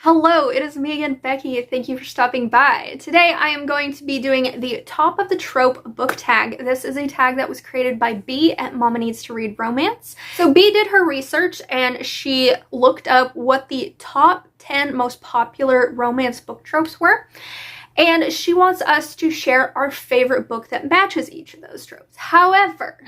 Hello, it is me again, Becky. Thank you for stopping by. Today I am going to be doing the top of the trope book tag. This is a tag that was created by B at Mama Needs to Read Romance. So B did her research and she looked up what the top 10 most popular romance book tropes were. And she wants us to share our favorite book that matches each of those tropes. However,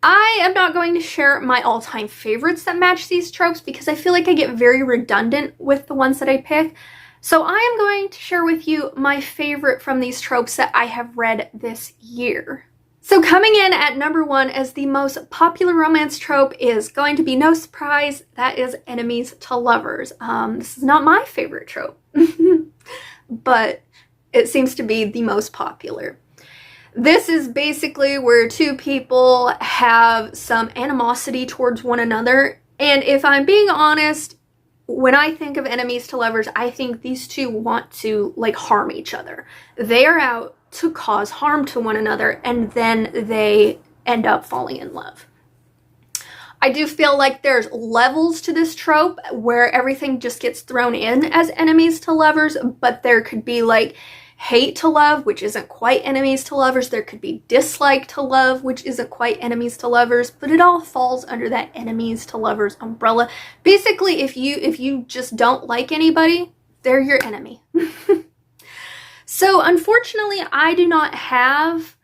I am not going to share my all-time favorites that match these tropes because I feel like I get very redundant with the ones that I pick. So I am going to share with you my favorite from these tropes that I have read this year. So coming in at number 1 as the most popular romance trope is going to be no surprise, that is enemies to lovers. This is not my favorite trope, but it seems to be the most popular. This is basically where two people have some animosity towards one another. And if I'm being honest, when I think of enemies to lovers, I think these two want to harm each other. They are out to cause harm to one another and then they end up falling in love. I do feel like there's levels to this trope where everything just gets thrown in as enemies to lovers, but there could be hate to love, which isn't quite enemies to lovers. There could be dislike to love, which isn't quite enemies to lovers, but it all falls under that enemies to lovers umbrella. Basically, if you just don't like anybody, they're your enemy. So unfortunately, I do not have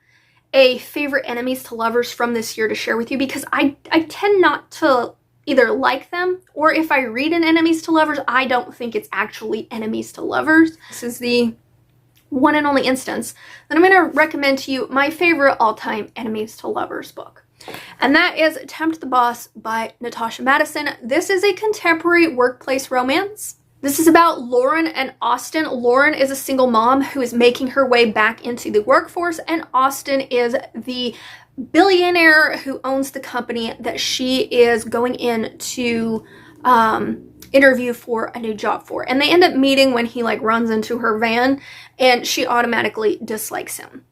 a favorite enemies to lovers from this year to share with you because I tend not to either like them, or if I read an enemies to lovers, I don't think it's actually enemies to lovers. This is the one and only instance that I'm going to recommend to you my favorite all-time enemies to lovers book. And that is Tempt the Boss by Natasha Madison. This is a contemporary workplace romance. This is about Lauren and Austin. Lauren is a single mom who is making her way back into the workforce, and Austin is the billionaire who owns the company that she is going in to interview for a new job for. And they end up meeting when he runs into her van and she automatically dislikes him.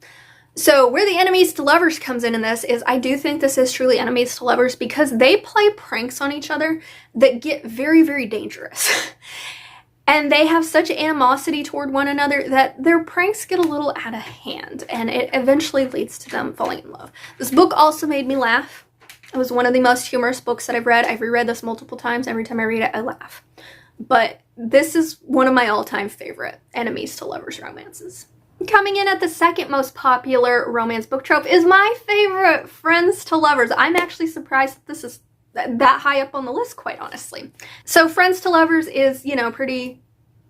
So where the enemies to lovers comes in this is I do think this is truly enemies to lovers because they play pranks on each other that get very, very dangerous. And they have such animosity toward one another that their pranks get a little out of hand and it eventually leads to them falling in love. This book also made me laugh. It was one of the most humorous books that I've read. I've reread this multiple times. Every time I read it, I laugh. But this is one of my all-time favorite enemies to lovers romances. Coming in at the second most popular romance book trope is my favorite, Friends to Lovers. I'm actually surprised that this is that high up on the list, quite honestly. So Friends to Lovers is, pretty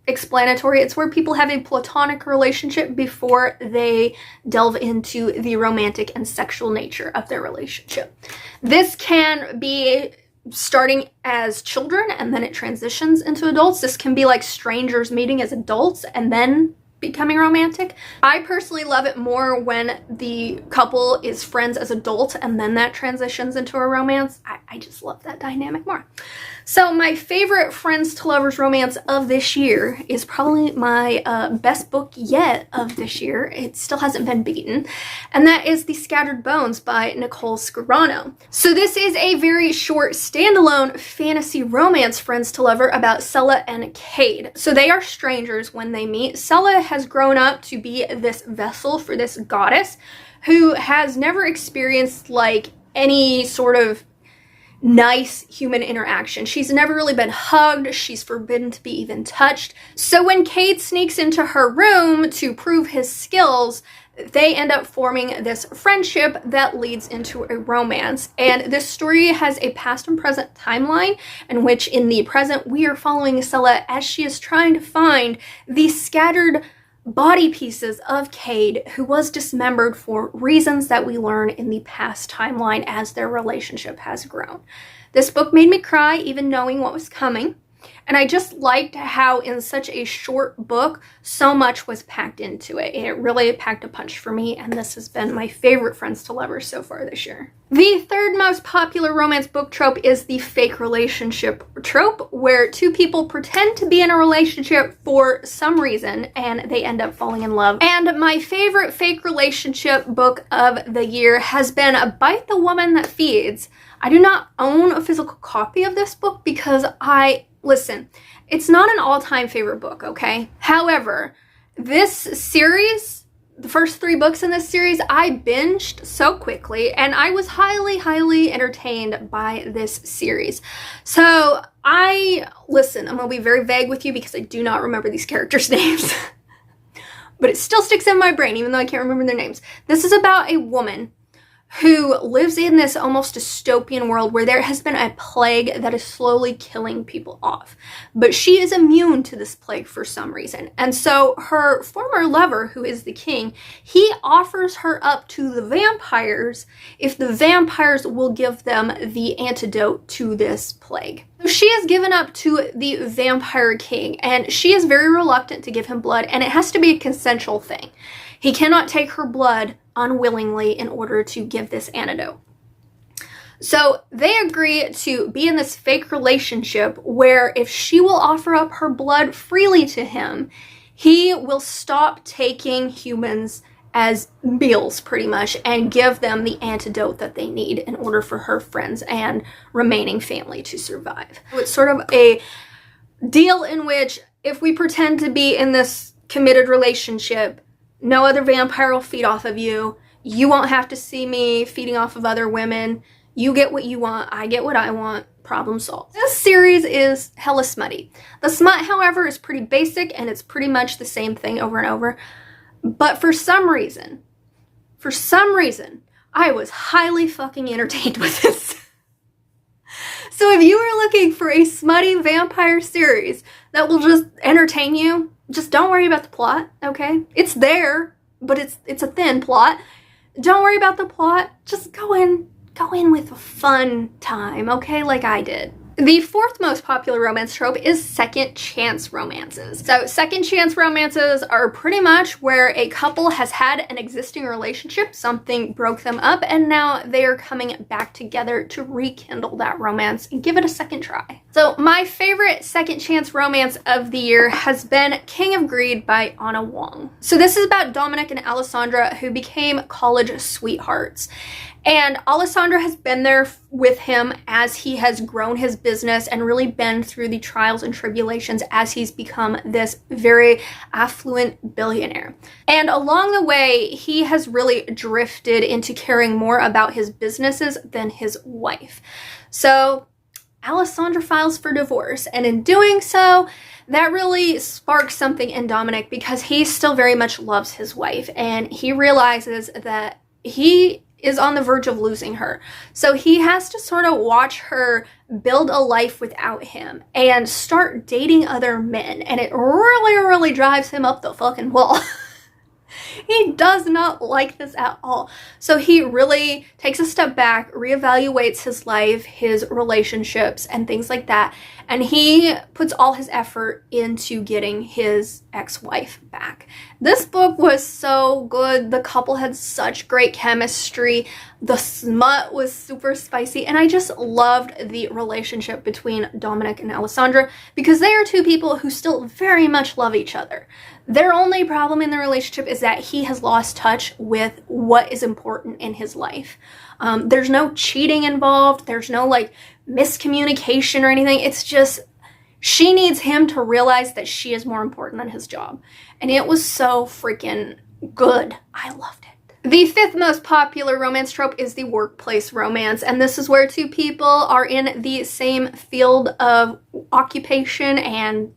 explanatory. It's where people have a platonic relationship before they delve into the romantic and sexual nature of their relationship. This can be starting as children and then it transitions into adults. This can be like strangers meeting as adults and then becoming romantic. I personally love it more when the couple is friends as adults and then that transitions into a romance. I just love that dynamic more. So my favorite Friends to Lovers romance of this year is probably my best book yet of this year. It still hasn't been beaten. And that is The Scattered Bones by Nicole Scarano. So this is a very short standalone fantasy romance Friends to Lover about Sella and Cade. So they are strangers when they meet. Sella has grown up to be this vessel for this goddess who has never experienced any sort of nice human interaction. She's never really been hugged. She's forbidden to be even touched. So when Cade sneaks into her room to prove his skills, they end up forming this friendship that leads into a romance. And this story has a past and present timeline in which in the present we are following Sella as she is trying to find the scattered body pieces of Cade, who was dismembered for reasons that we learn in the past timeline as their relationship has grown. This book made me cry even knowing what was coming. And I just liked how in such a short book, so much was packed into it. It really packed a punch for me, and this has been my favorite Friends to Lovers so far this year. The third most popular romance book trope is the fake relationship trope, where two people pretend to be in a relationship for some reason, and they end up falling in love. And my favorite fake relationship book of the year has been Bite the Woman That Feeds. I do not own a physical copy of this book because listen, It's not an all-time favorite book, okay? However, this series, the first 3 books in this series, I binged so quickly, and I was highly, highly entertained by this series. So listen, I'm gonna be very vague with you because I do not remember these characters' names. But it still sticks in my brain, even though I can't remember their names. This is about a woman who lives in this almost dystopian world where there has been a plague that is slowly killing people off. But she is immune to this plague for some reason. And so her former lover, who is the king, he offers her up to the vampires if the vampires will give them the antidote to this plague. So she is given up to the vampire king, and she is very reluctant to give him blood, and it has to be a consensual thing. He cannot take her blood unwillingly in order to give this antidote. So they agree to be in this fake relationship where if she will offer up her blood freely to him, he will stop taking humans as meals pretty much and give them the antidote that they need in order for her friends and remaining family to survive. So it's sort of a deal in which if we pretend to be in this committed relationship, no other vampire will feed off of you. You won't have to see me feeding off of other women. You get what you want. I get what I want. Problem solved. This series is hella smutty. The smut, however, is pretty basic and it's pretty much the same thing over and over. But for some reason, I was highly fucking entertained with this. So if you are looking for a smutty vampire series that will just entertain you, just don't worry about the plot, okay? It's there, but it's a thin plot. Don't worry about the plot. Just go in with a fun time, okay? Like I did. The 4th most popular romance trope is second chance romances. So second chance romances are pretty much where a couple has had an existing relationship, something broke them up, and now they are coming back together to rekindle that romance and give it a second try. So my favorite second chance romance of the year has been King of Greed by Anna Wong. So this is about Dominic and Alessandra who became college sweethearts. And Alessandra has been there with him as he has grown his business and really been through the trials and tribulations as he's become this very affluent billionaire. And along the way, he has really drifted into caring more about his businesses than his wife. So Alessandra files for divorce, and in doing so, that really sparks something in Dominic because he still very much loves his wife, and he realizes that he is on the verge of losing her. So he has to sort of watch her build a life without him and start dating other men. And it really, really drives him up the fucking wall. He does not like this at all. So he really takes a step back, reevaluates his life, his relationships, and things like that. And he puts all his effort into getting his ex-wife back. This book was so good. The couple had such great chemistry. The smut was super spicy. And I just loved the relationship between Dominic and Alessandra because they are 2 people who still very much love each other. Their only problem in the relationship is that he has lost touch with what is important in his life. There's no cheating involved. There's no like miscommunication or anything. It's just she needs him to realize that she is more important than his job. And it was so freaking good. I loved it. The 5th most popular romance trope is the workplace romance, and this is where 2 people are in the same field of occupation and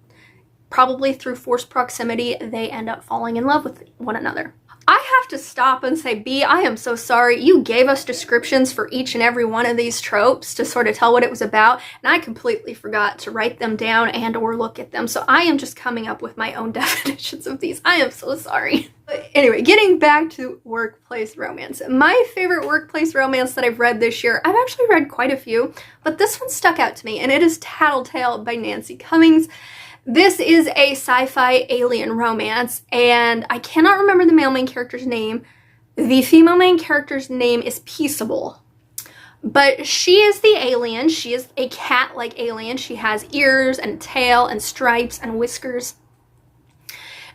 probably through forced proximity, they end up falling in love with one another. I have to stop and say, B, I am so sorry. You gave us descriptions for each and every one of these tropes to sort of tell what it was about, and I completely forgot to write them down and or look at them. So I am just coming up with my own definitions of these. I am so sorry. But anyway, getting back to workplace romance. My favorite workplace romance that I've read this year, I've actually read quite a few, but this one stuck out to me, and it is Tattletale by Nancy Cummings. This is a sci-fi alien romance, and I cannot remember the male main character's name. The female main character's name is Peaceable. But she is the alien. She is a cat-like alien. She has ears and tail and stripes and whiskers.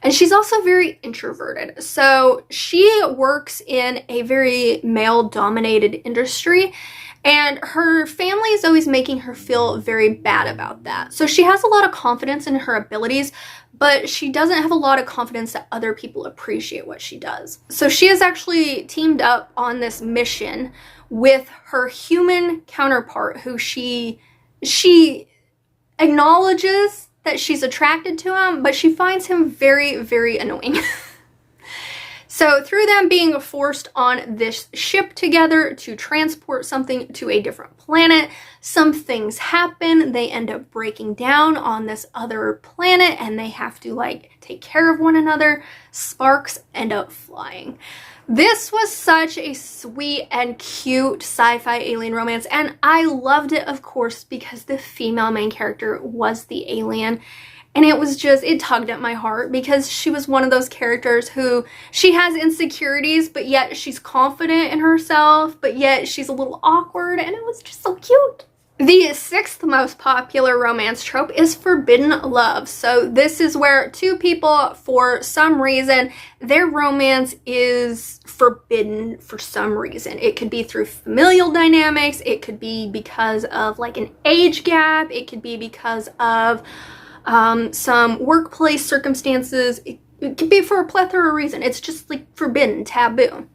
And she's also very introverted. So she works in a very male-dominated industry. And her family is always making her feel very bad about that. So she has a lot of confidence in her abilities, but she doesn't have a lot of confidence that other people appreciate what she does. So she has actually teamed up on this mission with her human counterpart, who she acknowledges that she's attracted to him, but she finds him very, very annoying. So through them being forced on this ship together to transport something to a different planet, some things happen. They end up breaking down on this other planet and they have to like take care of one another. Sparks end up flying. This was such a sweet and cute sci-fi alien romance, and I loved it, of course, because the female main character was the alien. And it was just, it tugged at my heart because she was one of those characters who, she has insecurities, but yet she's confident in herself, but yet she's a little awkward, and it was just so cute. The 6th most popular romance trope is forbidden love. So this is where two people, for some reason, their romance is forbidden for some reason. It could be through familial dynamics, it could be because of like an age gap, it could be because of some workplace circumstances. It could be for a plethora of reasons. It's just like forbidden, taboo.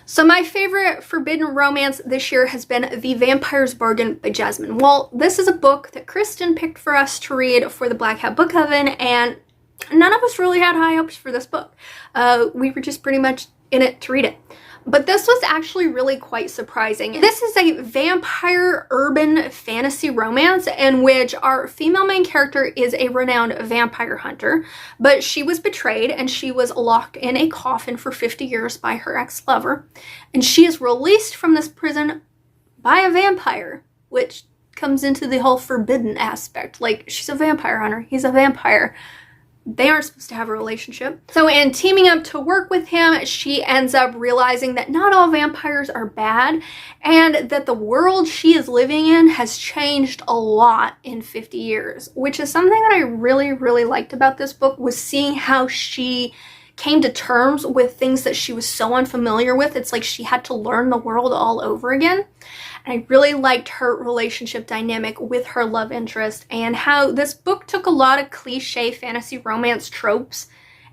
So my favorite forbidden romance this year has been The Vampire's Bargain by Jasmine. Well, this is a book that Kristen picked for us to read for the Black Hat Book Oven, and none of us really had high hopes for this book. We were just pretty much in it to read it. But this was actually really quite surprising. This is a vampire urban fantasy romance in which our female main character is a renowned vampire hunter, but she was betrayed and she was locked in a coffin for 50 years by her ex-lover. And she is released from this prison by a vampire, which comes into the whole forbidden aspect. Like, she's a vampire hunter, he's a vampire. They aren't supposed to have a relationship. So in teaming up to work with him, she ends up realizing that not all vampires are bad, and that the world she is living in has changed a lot in 50 years, which is something that I really, really liked about this book, was seeing how she came to terms with things that she was so unfamiliar with. It's like she had to learn the world all over again. And I really liked her relationship dynamic with her love interest, and how this book took a lot of cliche fantasy romance tropes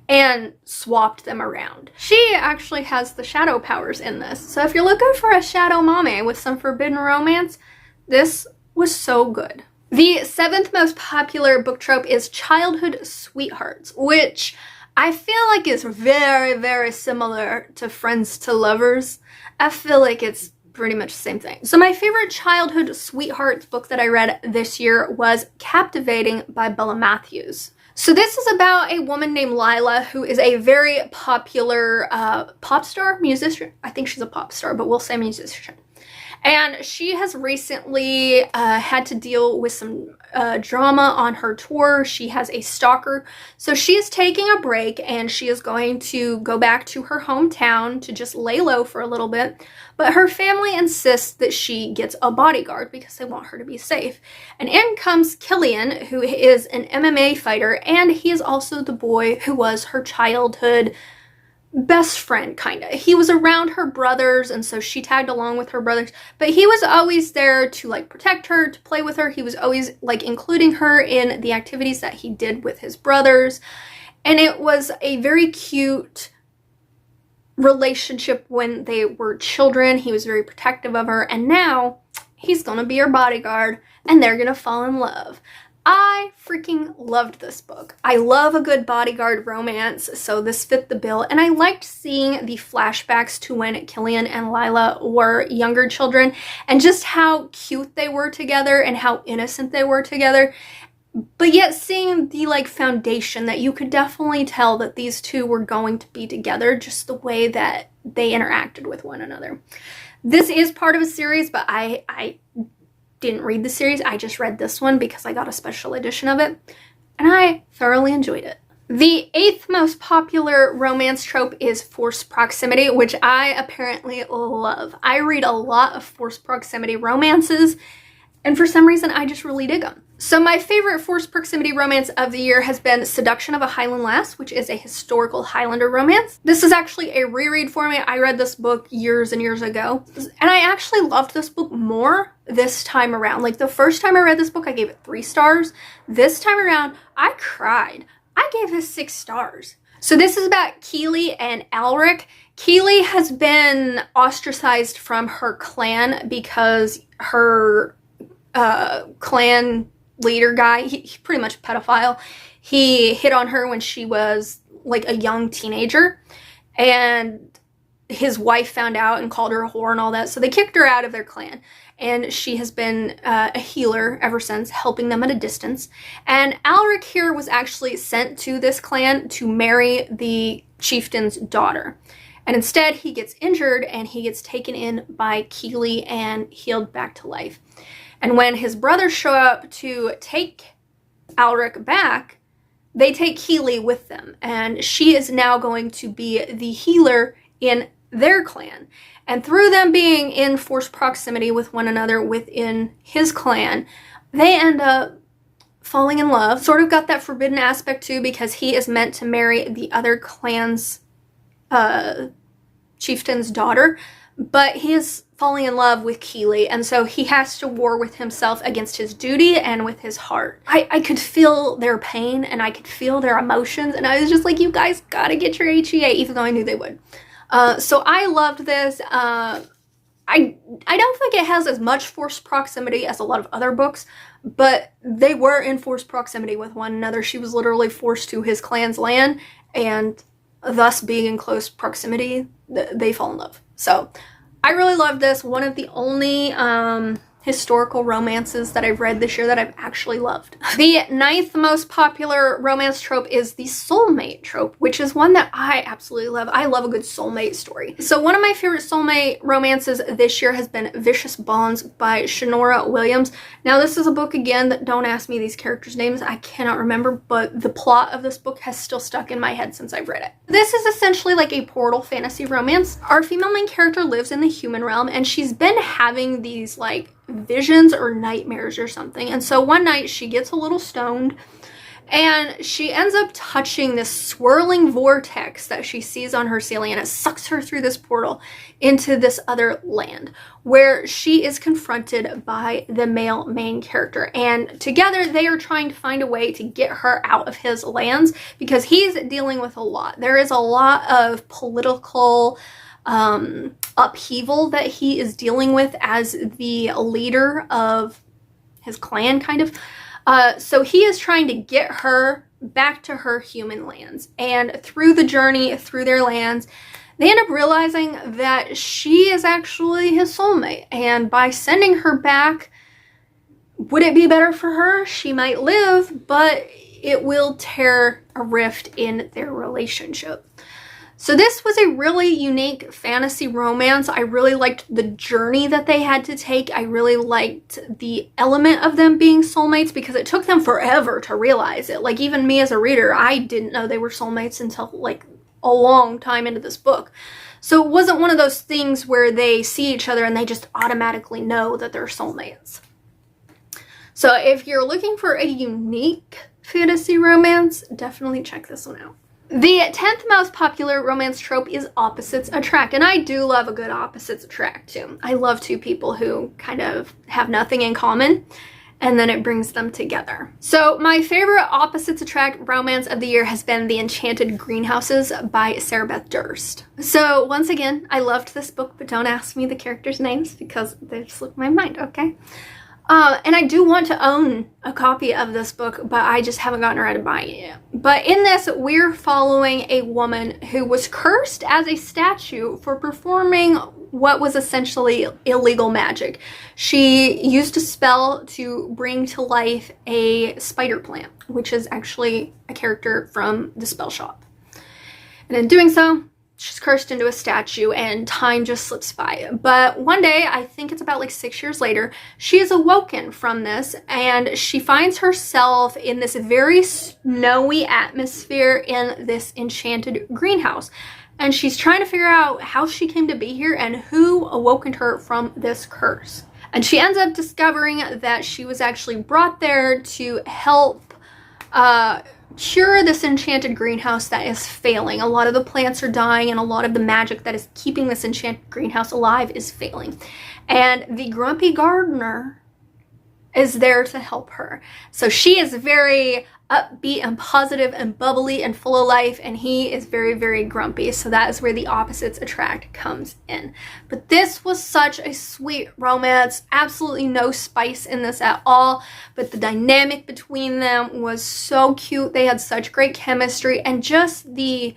and swapped them around. She actually has the shadow powers in this. So if you're looking for a shadow mommy with some forbidden romance, this was so good. The 7th most popular book trope is childhood sweethearts, which I feel like is very, very similar to friends to lovers. I feel like it's pretty much the same thing. So my favorite childhood sweethearts book that I read this year was Captivating by Bella Matthews. So this is about a woman named Lila who is a very popular pop star, musician. I think she's a pop star, but we'll say musician. And she has recently had to deal with some drama on her tour. She has a stalker. So she is taking a break and she is going to go back to her hometown to just lay low for a little bit. But her family insists that she gets a bodyguard because they want her to be safe. And in comes Killian, who is an MMA fighter, and he is also the boy who was her childhood best friend, kinda. He was around her brothers, and so she tagged along with her brothers, but he was always there to like protect her, to play with her. He was always like including her in the activities that he did with his brothers, and it was a very cute relationship when they were children. He was very protective of her, and now he's gonna be her bodyguard and they're gonna fall in love. I freaking loved this book. I love a good bodyguard romance, so this fit the bill, and I liked seeing the flashbacks to when Killian and Lila were younger children and just how cute they were together and how innocent they were together, but yet seeing the like foundation that you could definitely tell that these two were going to be together, just the way that they interacted with one another. This is part of a series, but I didn't read the series. I just read this one because I got a special edition of it, and I thoroughly enjoyed it. The 8th most popular romance trope is forced proximity, which I apparently love. I read a lot of forced proximity romances, and for some reason I just really dig them. So my favorite forced proximity romance of the year has been Seduction of a Highland Lass, which is a historical Highlander romance. This is actually a reread for me. I read this book years and years ago, and I actually loved this book more this time around. Like, the first time I read this book, I gave it 3 stars. This time around, I cried. I gave this 6 stars. So this is about Keely and Alric. Keely has been ostracized from her clan because her clan leader guy, he's pretty much a pedophile. He hit on her when she was like a young teenager, and his wife found out and called her a whore and all that, so they kicked her out of their clan, and she has been a healer ever since, helping them at a distance. And Alric here was actually sent to this clan to marry the chieftain's daughter, and instead he gets injured and he gets taken in by Keely and healed back to life. And when his brothers show up to take Alric back, they take Keely with them. And she is now going to be the healer in their clan. And through them being in forced proximity with one another within his clan, they end up falling in love. Sort of got that forbidden aspect too, because he is meant to marry the other clan's chieftain's daughter. But he is falling in love with Keely, and so he has to war with himself against his duty and with his heart. I could feel their pain and I could feel their emotions, and I was just like, you guys gotta get your HEA, even though I knew they would. So I loved this. I don't think it has as much forced proximity as a lot of other books, but they were in forced proximity with one another. She was literally forced to his clan's land, and thus being in close proximity, they fall in love. So I really love this. One of the only historical romances that I've read this year that I've actually loved. The 9th most popular romance trope is the soulmate trope, which is one that I absolutely love. I love a good soulmate story. So one of my favorite soulmate romances this year has been Vicious Bonds by Shanora Williams. Now, this is a book, again, that don't ask me these characters' names. I cannot remember, but the plot of this book has still stuck in my head since I've read it. This is essentially like a portal fantasy romance. Our female main character lives in the human realm, and she's been having these like visions or nightmares or something. And so one night she gets a little stoned and she ends up touching this swirling vortex that she sees on her ceiling, and it sucks her through this portal into this other land where she is confronted by the male main character, and together they are trying to find a way to get her out of his lands because he's dealing with a lot. There is a lot of political upheaval that he is dealing with as the leader of his clan, kind of. So he is trying to get her back to her human lands, and through the journey through their lands, they end up realizing that she is actually his soulmate, and by sending her back, would it be better for her? She might live, but it will tear a rift in their relationship. So this was a really unique fantasy romance. I really liked the journey that they had to take. I really liked the element of them being soulmates because it took them forever to realize it. Like, even me as a reader, I didn't know they were soulmates until like a long time into this book. So it wasn't one of those things where they see each other and they just automatically know that they're soulmates. So if you're looking for a unique fantasy romance, definitely check this one out. The 10th most popular romance trope is opposites attract, and I do love a good opposites attract too. I love two people who kind of have nothing in common, and then it brings them together. So my favorite opposites attract romance of the year has been The Enchanted Greenhouses by Sarah Beth Durst. So once again, I loved this book, but don't ask me the characters' names because they slipped my mind, okay? And I do want to own a copy of this book, but I just haven't gotten around to buying it yet. But in this, we're following a woman who was cursed as a statue for performing what was essentially illegal magic. She used a spell to bring to life a spider plant, which is actually a character from the spell shop. And in doing so, she's cursed into a statue and time just slips by. But one day, I think it's about like 6 years later, she is awoken from this and she finds herself in this very snowy atmosphere in this enchanted greenhouse. And she's trying to figure out how she came to be here and who awoken her from this curse. And she ends up discovering that she was actually brought there to help cure this enchanted greenhouse that is failing. A lot of the plants are dying, and a lot of the magic that is keeping this enchanted greenhouse alive is failing. And the grumpy gardener is there to help her. So she is very upbeat and positive and bubbly and full of life, and he is very, very grumpy. So that is where the opposites attract comes in. But this was such a sweet romance. Absolutely no spice in this at all, but the dynamic between them was so cute. They had such great chemistry, and just the,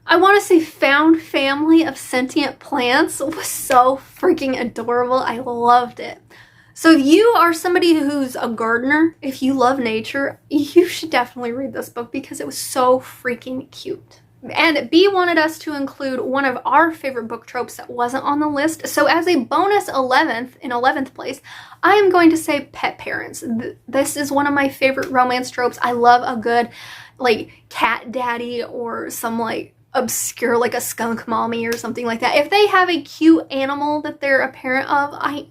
I want to say, found family of sentient plants was so freaking adorable. I loved it. So if you are somebody who's a gardener, if you love nature, you should definitely read this book because it was so freaking cute. And B wanted us to include one of our favorite book tropes that wasn't on the list. So as a bonus 11th place, I am going to say pet parents. This is one of my favorite romance tropes. I love a good like cat daddy or some like obscure like a skunk mommy or something like that. If they have a cute animal that they're a parent of, I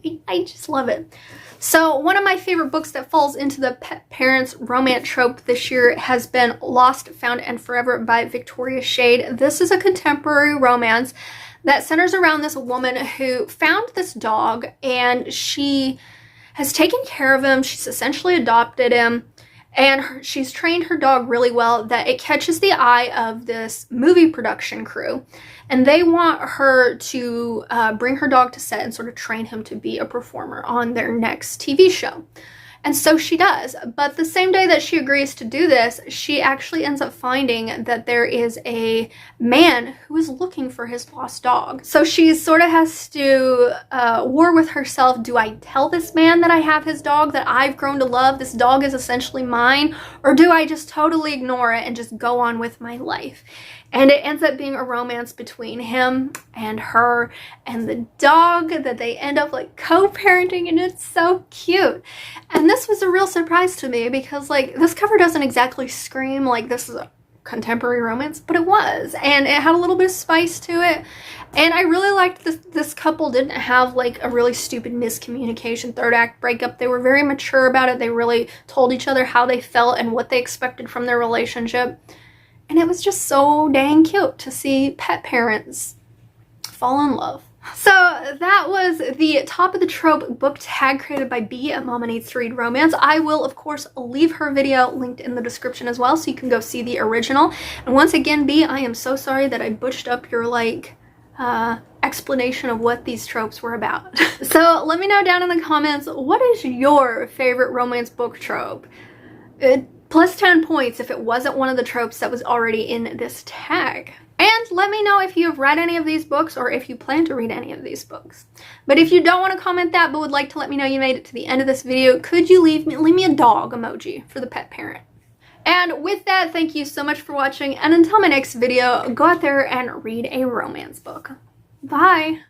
just love it. So one of my favorite books that falls into the pet parents romance trope this year has been Lost, Found, and Forever by Victoria Shade. This is a contemporary romance that centers around this woman who found this dog, and she has taken care of him. She's essentially adopted him. And she's trained her dog really well that it catches the eye of this movie production crew. And they want her to bring her dog to set and sort of train him to be a performer on their next TV show. And so she does. But the same day that she agrees to do this, she actually ends up finding that there is a man who is looking for his lost dog. So she sort of has to war with herself. Do I tell this man that I have his dog that I've grown to love? This dog is essentially mine. Or do I just totally ignore it and just go on with my life? And it ends up being a romance between him and her and the dog that they end up like co-parenting, and it's so cute. And this was a real surprise to me because like this cover doesn't exactly scream like this is a contemporary romance, but it was. And it had a little bit of spice to it. And I really liked this couple didn't have like a really stupid miscommunication third act breakup. They were very mature about it. They really told each other how they felt and what they expected from their relationship. And it was just so dang cute to see pet parents fall in love. So that was the top of the trope book tag created by B at Mama Needs to Read Romance. I will, of course, leave her video linked in the description as well, so you can go see the original. And once again, B, I am so sorry that I butched up your, like, explanation of what these tropes were about. So let me know down in the comments, what is your favorite romance book trope? Plus 10 points if it wasn't one of the tropes that was already in this tag. And let me know if you have read any of these books or if you plan to read any of these books. But if you don't want to comment that but would like to let me know you made it to the end of this video, could you leave me a dog emoji for the pet parent? And with that, thank you so much for watching, and until my next video, go out there and read a romance book. Bye!